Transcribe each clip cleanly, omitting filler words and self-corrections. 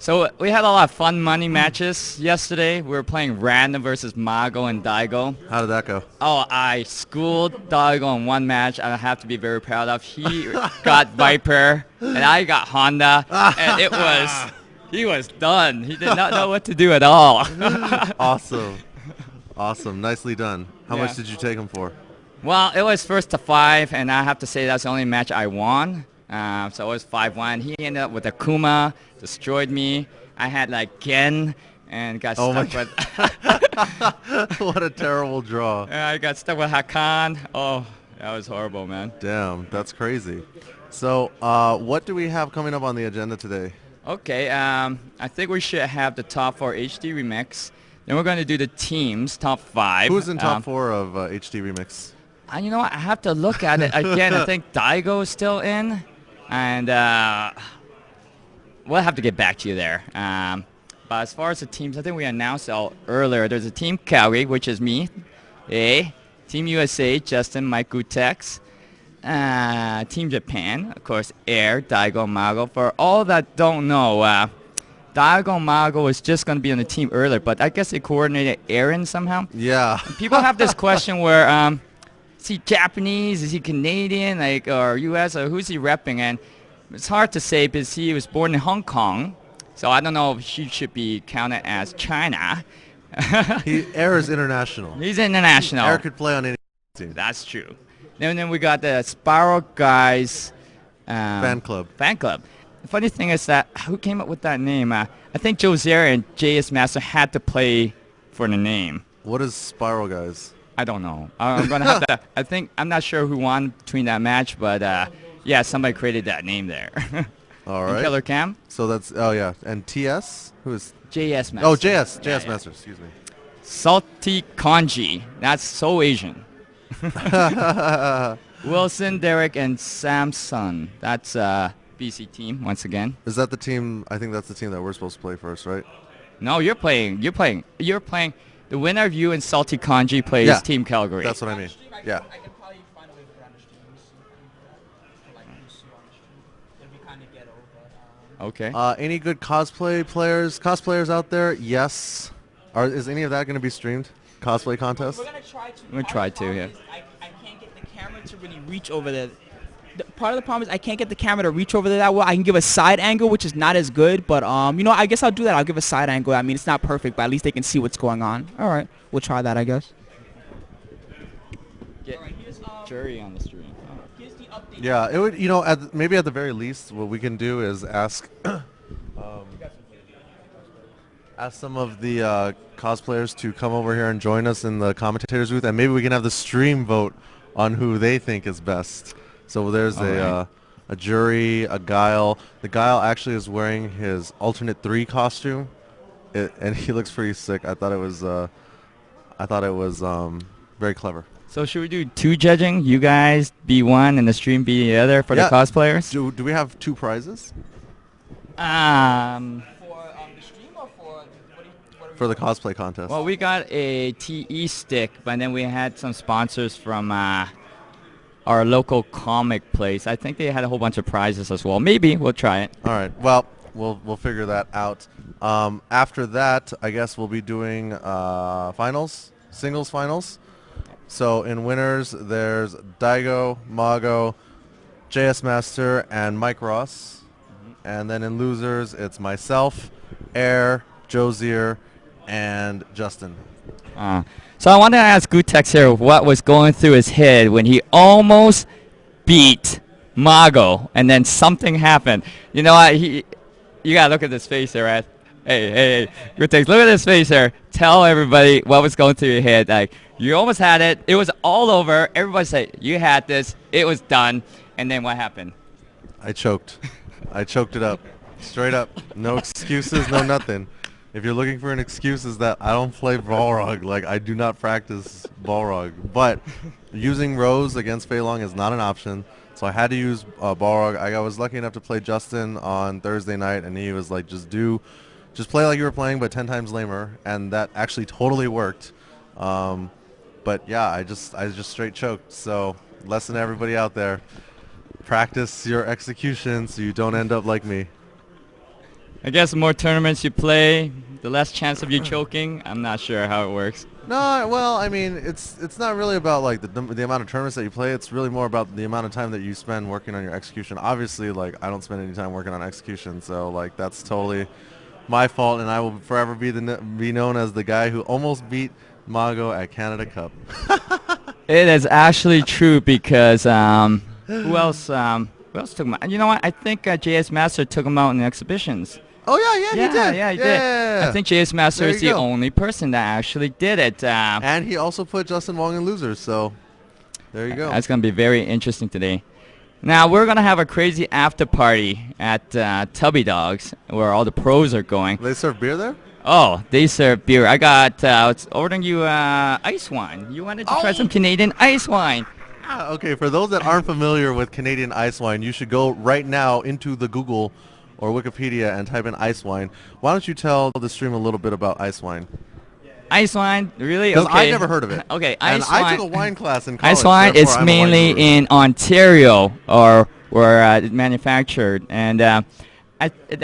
So we had a lot of fun money matches yesterday. We were playing Random versus Mago and Daigo. How did that go? Oh, I schooled Daigo in one match. I have to be very proud of. He got Viper, and I got Honda, and he was done. He did not know what to do at all. Awesome. Awesome. Nicely done. How Yeah. much did you take him for? Well, it was first to 5, and I have to say that's the only match I won. So it was 5-1. He ended up with Akuma, destroyed me. I had like Gen, and got Oh my stuck with. What a terrible draw. I got stuck with Hakan. Oh, that was horrible, man. Damn, that's crazy. So, what do we have coming up on the agenda today? Okay, I think we should have the top 4 HD remix. Then we're going to do the teams, top 5. Who's in top 4 of HD Remix? You know what? I have to look at it again. I think Daigo is still in, and we'll have to get back to you there. But as far as the teams, I think we announced it earlier. There's a Team Calgary, which is me, Team USA, Justin, Mike Gootecks. Team Japan, of course, Air, Daigo, Mago. For all that don't know, Daigo and Mago was just going to be on the team earlier, but I guess they coordinated Aaron somehow. Yeah. People have this question where, is he Japanese, is he Canadian, or U.S., or who's he repping? And it's hard to say because he was born in Hong Kong, so I don't know if he should be counted as China. Air is international. He's international. Air could play on any team. That's true. Then we got the Spiral Guys Fan club. The funny thing is that who came up with that name? I think Josier and JS Master had to play for the name. What is Spiral Guys? I don't know. I'm gonna have to. I'm not sure who won between that match, but yeah, somebody created that name there. All And right. Killer Cam. So that's and TS who is JS Master. Oh JS Yeah. Master. Excuse me. Salty Kanji. That's so Asian. Wilson, Derek, and Samson. That's BC team once again. Is that the team? I think that's the team that we're supposed to play first, right? No, you're playing. The winner of you and Salty Kanji plays Team Calgary. That's what I mean. Yeah. I can probably find a way to put on the stream. Like, who's on the stream. It'll be kind of ghetto, but. Okay. Any good cosplayers out there? Yes. Is any of that going to be streamed? Cosplay contest? We're gonna try to. We're gonna try to, yeah. I can't get the camera to really reach over there. Part of the problem is I can't get the camera to reach over there that well. I can give a side angle, which is not as good, but I guess I'll do that. I'll give a side angle. I mean, it's not perfect, but at least they can see what's going on. All right, we'll try that, I guess. Get jury on the stream. Here's the update. Yeah, it would. Maybe at the very least, what we can do is ask some of the cosplayers to come over here and join us in the commentators booth, and maybe we can have the stream vote on who they think is best. So there's a jury, a Guile. The Guile actually is wearing his alternate 3 costume, and he looks pretty sick. I thought it was very clever. So should we do 2 judging? You guys be 1 and the stream be the other for the cosplayers? Do we have 2 prizes For the stream or for the cosplay contest? Well, we got a TE stick, but then we had some sponsors from our local comic place. I think they had a whole bunch of prizes as well. Maybe we'll try it. All right. Well, we'll figure that out. After that, I guess we'll be doing singles finals. So in winners, there's Daigo, Mago, JS Master, and Mike Ross. And then in losers, it's myself, Air, Josier, and Justin. So I wanted to ask Gootecks here what was going through his head when he almost beat Mago, and then something happened. You know what? You gotta look at this face there, right? Hey, Gootecks, look at this face here. Tell everybody what was going through your head. Like, you almost had it. It was all over. Everybody said, you had this. It was done. And then what happened? I choked. I choked it up. Straight up. No excuses, no nothing. If you're looking for an excuse, is that I don't play Balrog. Like, I do not practice Balrog. But using Rose against Fei Long is not an option. So I had to use Balrog. I was lucky enough to play Justin on Thursday night, and he was like, just play like you were playing, but 10 times lamer. And that actually totally worked. But yeah, I just straight choked. So lesson to everybody out there. Practice your execution so you don't end up like me. I guess the more tournaments you play, the less chance of you choking. I'm not sure how it works. No, well, I mean, it's not really about like the amount of tournaments that you play. It's really more about the amount of time that you spend working on your execution. Obviously, like I don't spend any time working on execution, so like that's totally my fault, and I will forever be known as the guy who almost beat Mago at Canada Cup. It is actually true because who else took him out? You know what? I think JS Master took him out in the exhibitions. Oh yeah, he did. Yeah, he did. Yeah. I think JS Master There is you the go. only person that actually did it. And he also put Justin Wong in losers, so there you go. That's going to be very interesting today. Now, we're going to have a crazy after party at Tubby Dogs where all the pros are going. They serve beer there? Oh, they serve beer. I got ordering you ice wine. You wanted to try some Canadian ice wine. Okay, for those that aren't familiar with Canadian ice wine, you should go right now into the Google or Wikipedia and type in ice wine. Why don't you tell the stream a little bit about ice wine? Ice wine, really? Because Okay. I never heard of it. Okay, And ice wine. I took a wine class in college. Ice wine therefore is I'm a wine mainly guru. in Ontario or where it's manufactured, and it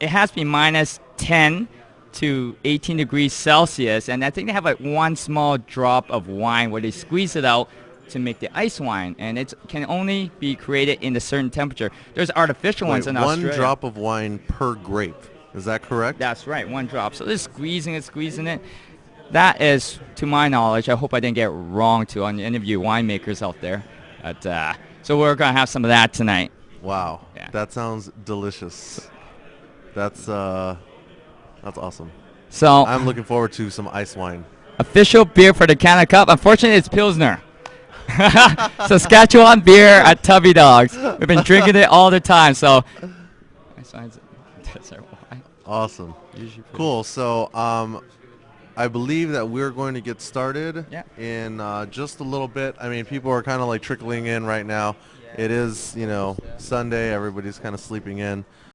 has to be minus 10 to 18 degrees Celsius, and I think they have like one small drop of wine where they squeeze it out to make the ice wine, and it can only be created in a certain temperature. There's artificial ones in one Australia. drop of wine per grape. Is that correct? That's right, one drop. So they're squeezing it. That is, to my knowledge, I hope I didn't get it wrong to on any of you winemakers out there. But, so we're going to have some of that tonight. Wow. Yeah. That sounds delicious. That's awesome. So I'm looking forward to some ice wine. official beer for the Canada Cup. Unfortunately, it's Pilsner. Saskatchewan beer at Tubby Dogs. We've been drinking it all the time. So that's our wine. Awesome. Cool. So I believe that we're going to get started Yeah. in just a little bit. I mean, people are kind of like trickling in right now. It is, Sunday. Everybody's kind of sleeping in.